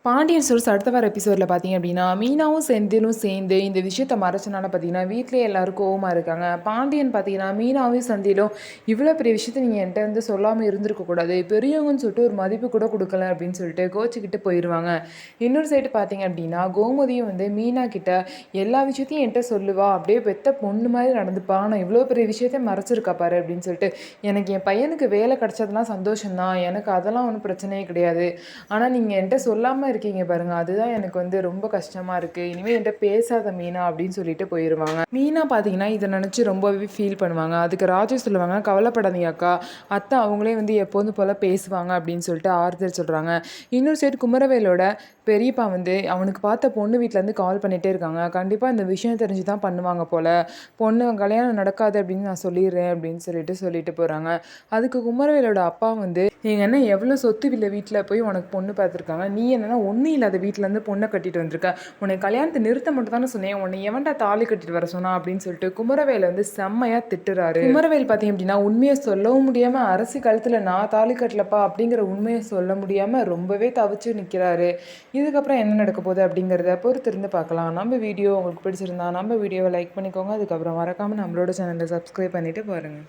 Pandian stores அடுத்த வார எபிசோடில் பார்த்தீங்க அப்படின்னா மீனாவும் செந்திலும் சேர்ந்து இந்த விஷயத்த மறைச்சனால பார்த்தீங்கன்னா வீட்டிலே எல்லாரும் கோவமாக இருக்காங்க. பாண்டியன் பார்த்தீங்கன்னா மீனாவும் செந்திலும் இவ்வளோ பெரிய விஷயத்த நீங்கள் என்கிட்ட வந்து சொல்லாமல் இருந்திருக்கக்கூடாது, பெரியவங்கன்னு சொல்லிட்டு ஒரு மதிப்பு கூட கொடுக்கல அப்படின்னு சொல்லிட்டு கோச்சிக்கிட்டு போயிடுவாங்க. இன்னொரு சைடு பார்த்தீங்க அப்படின்னா கோமதியும் வந்து மீனா கிட்ட எல்லா விஷயத்தையும் என்கிட்ட சொல்லுவா, அப்படியே பெத்த பொண்ணு மாதிரி நடந்துப்பா, நான் இவ்வளோ பெரிய விஷயத்த மறைச்சிருக்கா பாரு அப்படின்னு சொல்லிட்டு, எனக்கு என் பையனுக்கு வேலை கிடைச்சதுலாம் சந்தோஷம்தான், எனக்கு அதெல்லாம் ஒன்றும் பிரச்சனையே கிடையாது, ஆனால் நீங்கள் என்கிட்ட சொல்லாமல் இருக்கீங்க பாருங்க, அதுதான் எனக்கு வந்து ரொம்ப கஷ்டமா இருக்கு, இனிமே என்கிட்ட பேசாத மீனா அப்படின்னு சொல்லிட்டு போயிருவாங்க. மீனா பார்த்தீங்கன்னா இதை நினச்சி ரொம்பவே ஃபீல் பண்ணுவாங்க. அதுக்கு ராஜு சொல்லுவாங்க, கவலைப்படாதீங்க அக்கா, அத்தை அவங்களே வந்து எப்போதும் போல பேசுவாங்க அப்படின்னு சொல்லிட்டு ஆறுதல் சொல்றாங்க. இன்னொரு சைடு குமரவேலோட பெரியப்பா வந்து அவனுக்கு பார்த்த பொண்ணு வீட்டிலேருந்து கால் பண்ணிகிட்டே இருக்காங்க. கண்டிப்பாக இந்த விஷயம் தெரிஞ்சு தான் பண்ணுவாங்க போல், பொண்ணு கல்யாணம் நடக்காது அப்படின்னு நான் சொல்லிடுறேன் அப்படின்னு சொல்லிட்டு போகிறாங்க. அதுக்கு குமரவேலோட அப்பா வந்து, எங்கள் அண்ணன் எவ்வளோ சொத்து இல்லை வீட்டில் போய் உனக்கு பொண்ணு பார்த்துருக்காங்க, நீ என்னன்னா ஒன்றும் இல்லாத வீட்டிலேருந்து பொண்ணை கட்டிட்டு வந்திருக்க, உனக்கு கல்யாணத்தை நிறுத்த மட்டும் தானே சொன்னேன், உன்னை எவன்டா தாலி கட்டிட்டு வர சொன்னா அப்படின்னு சொல்லிட்டு குமரவேலை வந்து செம்மையாக திட்டுறாரு. குமரவேல் பார்த்தீங்க அப்படின்னா உண்மையை சொல்லவும் முடியாமல், அரசு கழுத்தில் நான் தாலி கட்டலப்பா அப்படிங்கிற உண்மையை சொல்ல முடியாமல் ரொம்பவே தவிச்சு நிற்கிறாரு. இதுக்கப்புறம் என்ன நடக்க போகுது அப்படிங்கிறத பொறுத்திருந்து பார்க்கலாம். நம்ம வீடியோ உங்களுக்கு பிடிச்சிருந்தா நம்ம வீடியோவை லைக் பண்ணிக்கோங்க. அதுக்கப்புறம் மறக்காமல் நம்மளோட சேனலை சப்ஸ்கிரைப் பண்ணிவிட்டு பாருங்கள்.